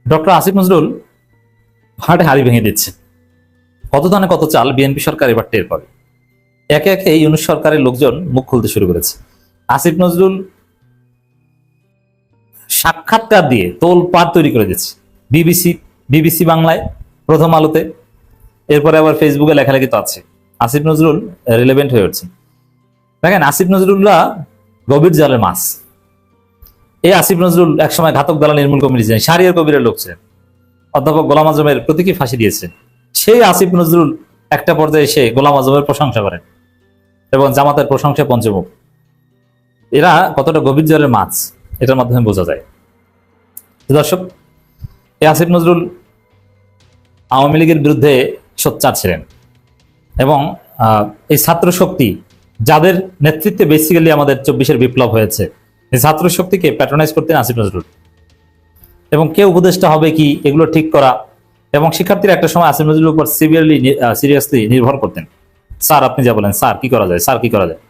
Doctor Asif Nazrul হাটে হাড়ি ভেঙে দিচ্ছে। কত ধানে কত চাল বিএনপি সরকার এবার টের পাবে। একে একে এই ইউনূস সরকারের লোকজন মুখ খুলতে শুরু করেছে। আসিফ নজরুল সাক্ষাৎকার দিয়ে তোলপাড় তৈরি করে দিচ্ছে। বিবিসি বাংলায়, প্রথম আলোতে, এরপরে আবার ফেসবুকে লেখালেখি তো আছে। আসিফ নজরুল রিলেভেন্ট হয়ে উঠছে। দেখেন, আসিফ নজরুল্লাহ গভীর জালের মাছ। এই আসিফ নজরুল একসময় ঘাতক দালাল নির্মূল কমিটি ছিলেন, শাহরিয়ার কবিরের লোক ছিলেন, অধ্যাপক গোলাম আজমের প্রতীকী ফাঁসি দিয়েছেন। সেই আসিফ নজরুল একটা পর্যায়ে এসে গোলাম আজমের প্রশংসা করেন এবং জামাতের প্রশংসায় পঞ্চমুখ। এরা কতটা গভীর জলের মাছ এটার মাধ্যমে বোঝা যায়। দর্শক, এই আসিফ নজরুল আওয়ামী লীগের বিরুদ্ধে সোচ্চার ছিলেন এবং এই ছাত্র শক্তি যাদের নেতৃত্বে বেসিক্যালি আমাদের 24-এর বিপ্লব হয়েছে, এই ছাত্র শক্তিকে প্যাট্রোনাইজ করতেন আসিফ নজরুল। এবং কে উপদেষ্টা হবে কি, এগুলো ঠিক করা, এবং শিক্ষার্থীরা একটা সময় আসিফ নজরুলের উপর সিরিয়াসলি নির্ভর করতেন। স্যার আপনি যা বলেন, স্যার কি করা যায়, স্যার কি করা যায়,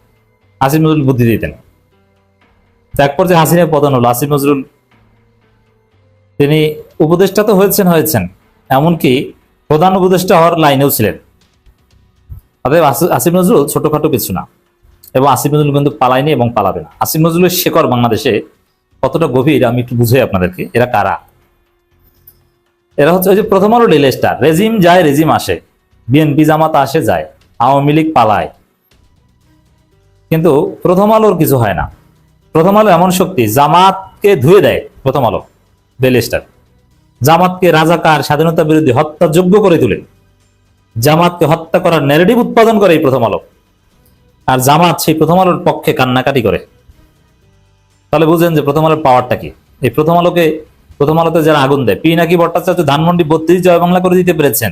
আসিফ নজরুল বুদ্ধি দিতেন। এক পর্যায়ে হাসিনার পতন হলো, আসিফ নজরুল তিনি উপদেষ্টা তো হয়েছেন, এমনকি প্রধান উপদেষ্টা হওয়ার লাইনেও ছিলেন। অতএব আসিফ নজরুল ছোটখাটো কিছু না, এবং আসিফ নজরুল কিন্তু পালায়নি এবং পালাবে না। আসিফ নজরুলের শেকড় বাংলাদেশে কতটা গভীর আমি একটু বুঝাই আপনাদেরকে। এরা কারা? এরা হচ্ছে ওই যে প্রথম আলো ডেইলি স্টার, রেজিম যায় রেজিম আসে, বিএনপি জামাত আসে যায়, আওয়ামী লীগ পালায়, কিন্তু প্রথম আলোর কিছু হয় না। প্রথম আলো এমন শক্তি, জামাতকে ধুয়ে দেয় প্রথম আলো ডেইলি স্টার, জামাতকে রাজাকার, স্বাধীনতা বিরোধী, হত্যাযোগ্য করে তোলে, জামাতকে হত্যা করার ন্যারেটিভ উৎপাদন করে এই প্রথম আলো, আর জামাত সেই প্রথম আলোর পক্ষে কান্নাকাটি করে। তাহলে বুঝেন যে প্রথম আলোর পাওয়ারটা কি। এই প্রথম আলোতে যারা আগুন দেয়, পিনাকি ভট্টাচার্য ধানমন্ডি 32 জয় বাংলা করে দিতে পেরেছেন,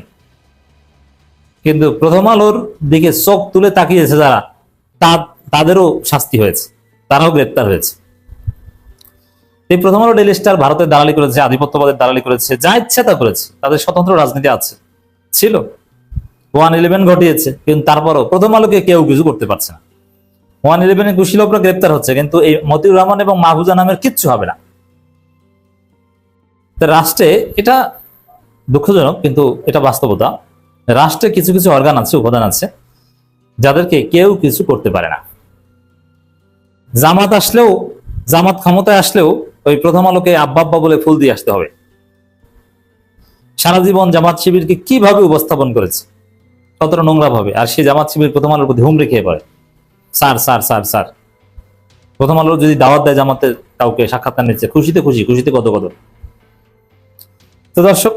কিন্তু প্রথম আলোর দিকে চোখ তুলে তাকিয়েছে যারা, তাদেরও শাস্তি হয়েছে, তারাও গ্রেপ্তার হয়েছে। এই প্রথম আলো ডেইলি স্টার ভারতের দালালি করেছে, আধিপত্যবাদের দালালি করেছে, যা ইচ্ছা তা করেছে, তাদের স্বতন্ত্র রাজনীতি আছে, ছিল, 111 ঘটিয়েছে, কিন্তু তারপরও প্রথম আলোকে কেউ কিছু করতে পারছে না। 111-এ কুশীলভরা গ্রেপ্তার হচ্ছে, কিন্তু এই মতিউর রহমান এবং মাহফুজা নামের কিচ্ছু হবে না। রাষ্ট্রে, এটা দুঃখজনক কিন্তু এটা বাস্তবতা, রাষ্ট্রে কিছু কিছু অর্গান আছে, উপাদান আছে, যাদেরকে কেউ কিছু করতে পারে না। জামাত ক্ষমতায় আসলেও ওই প্রথম আলোকে আব্বা আব্বা বলে ফুল দিয়ে আসতে হবে। সারা জীবন জামাত শিবিরকে কিভাবে উপস্থাপন করেছে, কতটা নোংরা ভাবে, আর সেই জামাত শিবির প্রথম আলোর প্রতি হুমড়ি খেয়ে পড়ে, স্যার স্যার স্যার স্যার। প্রথম আলো যদি দাওয়াত দেয় জামাতের কাউকে সাক্ষাৎকার নিচ্ছে, খুশিতে কত কত। তো দর্শক,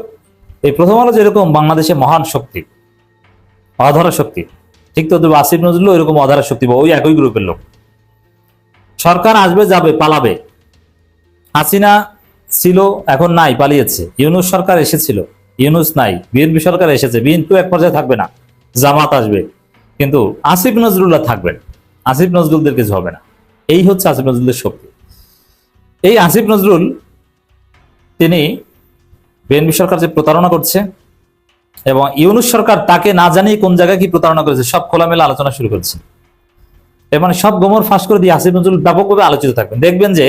এই প্রথম আলো যেরকম বাংলাদেশে মহান শক্তি, অধরা শক্তি, ঠিক তো আসিফ নজরুল এরকম অধরা শক্তি, ওই একই গ্রুপের লোক। সরকার আসবে যাবে পালাবে। হাসিনা ছিল, এখন নাই, পালিয়েছে। ইউনূস সরকার এসেছিল, ইউনূস নাই। বিএনপি সরকার এসেছে, বিএনপি এক পর্যায়ে থাকবে না, জামাত আসবে, কিন্তু আসিফ নজরুল্লাহ থাকবেন। আসিফ নজরুলদের কিছু হবে না। এই হচ্ছে আসিফ নজরুলের শক্তি। এই আসিফ নজরুল তিনি বিএনপি সরকার যে প্রতারণা করছে, এবং ইউনূস সরকার তাকে না জানিয়ে কোন জায়গায় কি প্রতারণা করেছে সব খোলামেলা আলোচনা শুরু করেছে। এর মানে সব গোমর ফাঁস করে দিয়ে আসিফ নজরুল ব্যাপকভাবে আলোচিত থাকবেন। দেখবেন যে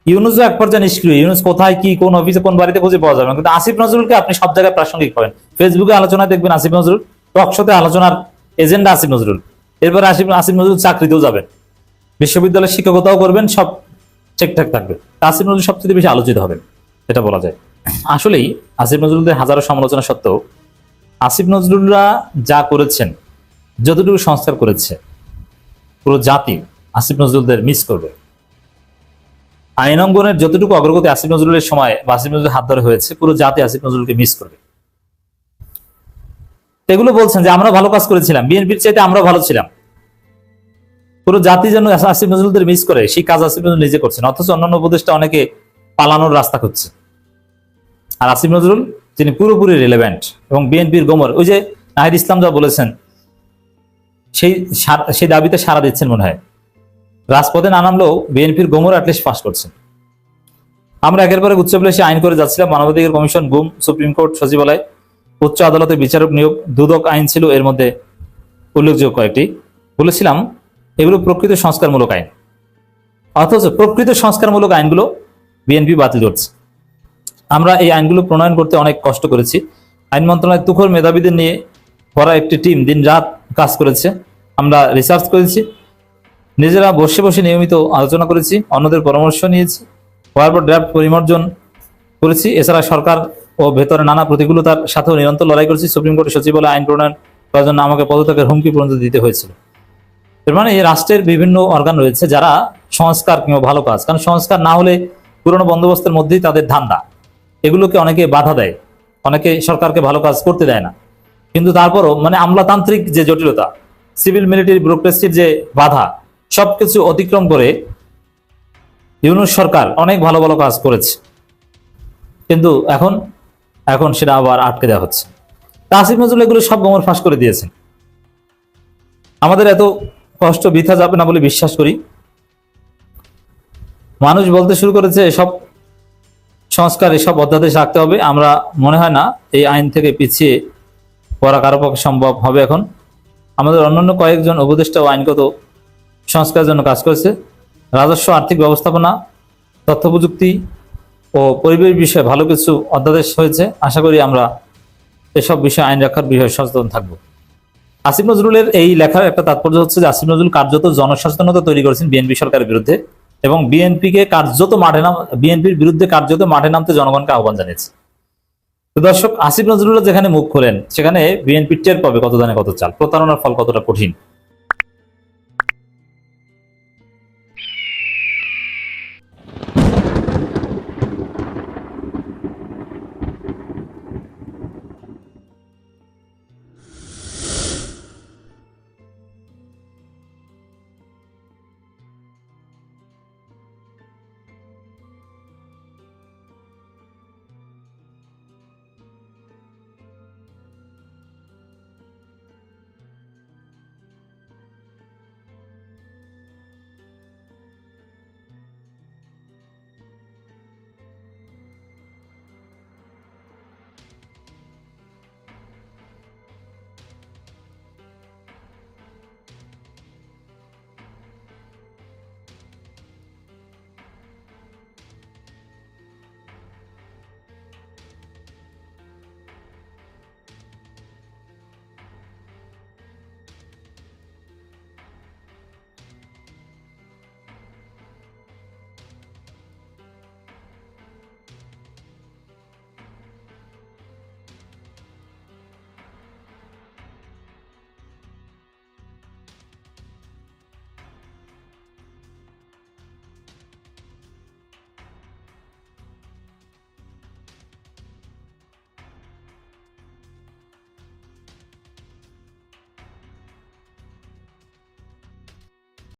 ইউনূসও এক পর্যায়ে নিষ্ক্রিয়, ইউনূস কোথায় কি, কোন অফিসে, কোন বাড়িতে খুঁজে পাওয়া যাবে না, কিন্তু আসিফ নজরুলকে আপনি সব জায়গায় প্রাসঙ্গিক পাবেন। ফেসবুকে আলোচনায় দেখবেন আসিফ নজরুল, টকশোতে আলোচনার এজেন্ডা আসিফ নজরুল। এরপরে আসিফ নজরুল চাকরিতেও যাবেন, বিশ্ববিদ্যালয়ের শিক্ষকতাও করবেন, সব ঠিকঠাক থাকবে। আসিফ নজরুল সবচেয়ে বেশি আলোচিত হবেন, এটা বলা যায়। আসলেই আসিফ নজরুলদের হাজারো সমালোচনা সত্ত্বেও আসিফ নজরুলরা যা করেছেন, যতটুকু সংস্কার করেছে, পুরো জাতি আসিফ নজরুলদের মিস করবে। আইন অঙ্গনের যতটুকু অগ্রগতি আসিফ নজরুলের সময় বা আসিফ নজরুলের হাত ধরে হয়েছে, পুরো জাতি আসিফ নজরুলকে মিস করবে। এগুলো বলছেন যে আমরা ভালো কাজ করেছিলাম, বিএনপির চাইতে আমরা ভালো ছিলাম, পুরো জাতি যেন আসিফ নজরুলদের মিস করে, সেই কাজ আসিফ নজরুল নিজে করছেন। অথচ অন্যান্য উপদেষ্টা অনেকে পালানোর রাস্তা খুঁজছে, আর আসিফ নজরুল তিনি পুরোপুরি রিলেভেন্ট। এবং বিএনপির গোমর, ওই যে নাহিদ ইসলাম যা বলেছেন, সেই দাবিতে সাড়া দিচ্ছেন মনে হয়। রাজপথে না নামলেও বিএনপির গোমর অ্যাটলিস্ট পাস করছেন। আমরা একের পরে উচ্চবিলাসী আইন করে যাচ্ছিলাম, মানবাধিকার কমিশন, গুম, সুপ্রিম কোর্ট, সচিবালয়, উচ্চ আদালতে বিচারক নিয়োগ, দুদক আইন ছিল এর মধ্যে উল্লেখযোগ্য কয়েকটি। বলেছিলাম এগুলো প্রকৃত সংস্কারমূলক আইন, অথচ প্রকৃত সংস্কারমূলক আইনগুলো বিএনপি বাতিল করছে। আমরা এই আইনগুলো প্রণয়ন করতে অনেক কষ্ট করেছি। আইন মন্ত্রণালয়ের তুখোর মেধাবীদের নিয়ে করা একটি টিম দিন রাত কাজ করেছে। আমরা রিসার্চ করেছি, নিজেরা বসে বসে নিয়মিত আলোচনা করেছি, অন্যদের পরামর্শ নিয়েছি, বারবার ড্রাফট পরিমার্জন করেছি। এছাড়া সরকার ও ভেতরে নানা প্রতিকূলতার সাথেও নিরন্তর লড়াই করেছি। সুপ্রিম কোর্টের সচিবালয় আইন প্রণয়ন করার জন্য আমাকে পদত্যাগের হুমকি পর্যন্ত দিতে হয়েছিল। এর মানে এই রাষ্ট্রের বিভিন্ন অর্গান রয়েছে যারা সংস্কার কিংবা ভালো কাজ, কারণ সংস্কার না হলে পুরনো বন্দোবস্তের মধ্যেই তাদের ধান্দা, এগুলোকে অনেকে বাধা দেয়, অনেকে সরকারকে ভালো কাজ করতে দেয় না। কিন্তু তারপরও মানে আমলাতান্ত্রিক যে জটিলতা, সিভিল মিলিটারি ব্যুরোক্রেসির যে বাধা, সবকিছু অতিক্রম করে ইউনূস সরকার অনেক ভালো ভালো কাজ করেছে, কিন্তু এখন এখন সেটা আবার আটকে দেওয়া হচ্ছে। তা আসিফ নজরুল এগুলো সব গোমর ফাঁস করে দিয়েছেন। আমাদের এত কষ্ট বৃথা যাবে না বলে বিশ্বাস করি। মানুষ বলতে শুরু করেছে এসব সংস্কার, এসব অধ্যাদেশ রাখতে হবে। আমরা মনে হয় না এই আইন থেকে পিছিয়ে পড়া কারো পক্ষে সম্ভব হবে। এখন আমাদের অন্যান্য কয়েকজন উপদেষ্টা ও আইনগত সংস্কারের জন্য কাজ করেছে। রাজস্ব, আর্থিক ব্যবস্থাপনা, তথ্য প্রযুক্তি ও পরিবেশ বিষয়ে ভালো কিছু অধ্যাদেশ হয়েছে। আশা করি আমরা এসব বিষয়ে আইন রক্ষার বিষয়ে সচেতন থাকব। আসিফ নজরুলের এই লেখার একটা তাৎপর্য হচ্ছে যে আসিফ নজরুল কার্যত জনসচেতনতা তৈরি করেছেন বিএনপি সরকারের বিরুদ্ধে, এবং বিএনপির বিরুদ্ধে কার্যত মাঠে নামতে জনগণকে আহ্বান জানিয়েছে। তো দর্শক, আসিফ নজরুল যেখানে মুখ খোলেন সেখানে বিএনপি টের পাবে কত দানে কত চাল, প্রতারণার ফল কতটা কঠিন।